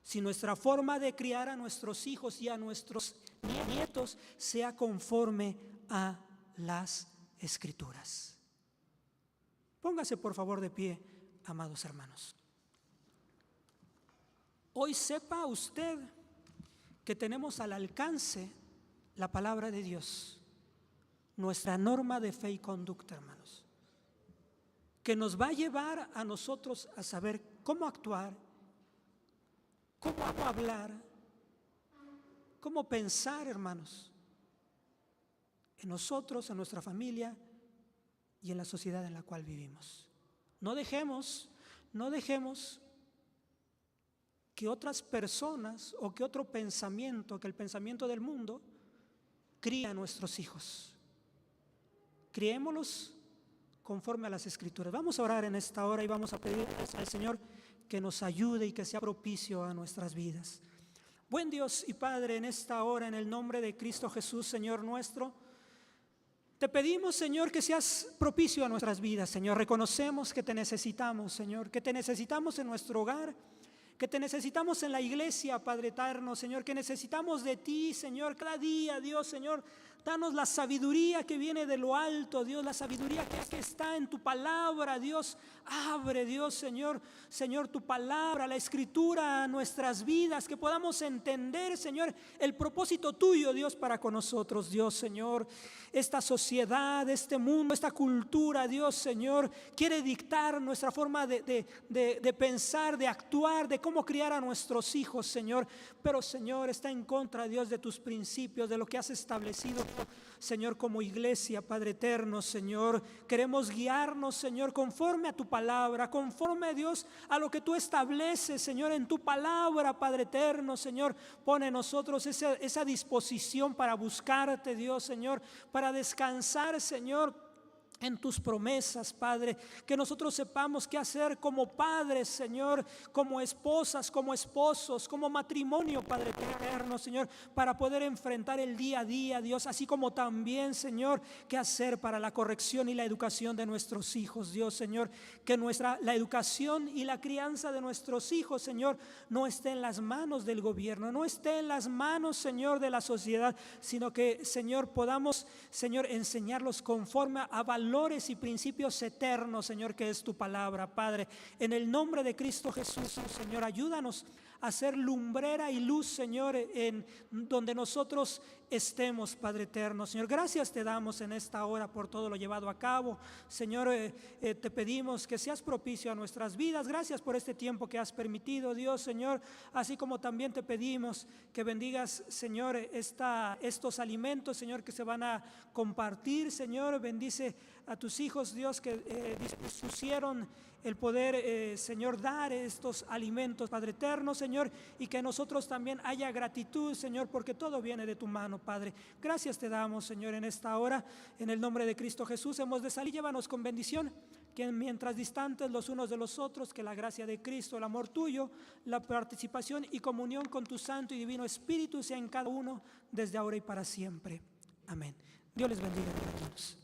Si nuestra forma de criar a nuestros hijos y a nuestros nietos sea conforme a las Escrituras. Póngase por favor de pie, amados hermanos. Hoy sepa usted que tenemos al alcance la palabra de Dios, nuestra norma de fe y conducta, hermanos, que nos va a llevar a nosotros a saber cómo actuar, cómo hablar, cómo pensar, hermanos, en nosotros, en nuestra familia y en la sociedad en la cual vivimos. No dejemos que otras personas o que otro pensamiento, que el pensamiento del mundo, críe a nuestros hijos. Criémoslos conforme a las Escrituras. Vamos a orar en esta hora y vamos a pedir al Señor que nos ayude y que sea propicio a nuestras vidas. Buen Dios y Padre, en esta hora, en el nombre de Cristo Jesús, Señor nuestro, te pedimos, Señor, que seas propicio a nuestras vidas, Señor. Reconocemos que te necesitamos, Señor, que te necesitamos en nuestro hogar, que te necesitamos en la iglesia, Padre eterno, Señor, que necesitamos de ti, Señor, cada día, Dios, Señor. Danos la sabiduría que viene de lo alto, Dios, la sabiduría que está en tu palabra, Dios. Abre, Dios, Señor, tu palabra, la Escritura a nuestras vidas, que podamos entender, Señor, el propósito tuyo, Dios, para con nosotros, Dios, Señor. Esta sociedad, este mundo, esta cultura, Dios, Señor, quiere dictar nuestra forma de pensar, de actuar, de cómo criar a nuestros hijos, Señor. Pero, Señor, está en contra, Dios, de tus principios, de lo que has establecido, Señor, como iglesia, Padre eterno, Señor. Queremos guiarnos, Señor, conforme a tu palabra, conforme, Dios, a lo que tú estableces, Señor, en tu palabra, Padre eterno, Señor. Pone en nosotros esa disposición para buscarte, Dios, Señor, para descansar, Señor, en tus promesas, Padre. Que nosotros sepamos qué hacer como padres, Señor, como esposas, como esposos, como matrimonio, Padre eterno, Señor, para poder enfrentar el día a día, Dios, así como también, Señor, qué hacer para la corrección y la educación de nuestros hijos, Dios, Señor. Que la educación y la crianza de nuestros hijos, Señor, no esté en las manos del gobierno, no esté en las manos, Señor, de la sociedad, sino que, Señor, podamos, Señor, enseñarlos conforme a valores y principios eternos, Señor, que es tu palabra, Padre. En el nombre de Cristo Jesús, Señor, ayúdanos a ser lumbrera y luz, Señor, en donde nosotros estemos, Padre eterno. Señor, gracias te damos en esta hora por todo lo llevado a cabo. Señor, te pedimos que seas propicio a nuestras vidas. Gracias por este tiempo que has permitido, Dios, Señor, así como también te pedimos que bendigas, Señor, estos alimentos, Señor, que se van a compartir, Señor. Bendice a tus hijos, Dios, que dispusieron el poder, Señor, dar estos alimentos, Padre eterno, Señor, y que nosotros también haya gratitud, Señor, porque todo viene de tu mano, Padre. Gracias te damos, Señor, en esta hora, en el nombre de Cristo Jesús. Hemos de salir, llévanos con bendición, que mientras distantes los unos de los otros, que la gracia de Cristo, el amor tuyo, la participación y comunión con tu Santo y Divino Espíritu sea en cada uno, desde ahora y para siempre. Amén. Dios les bendiga, hermanos.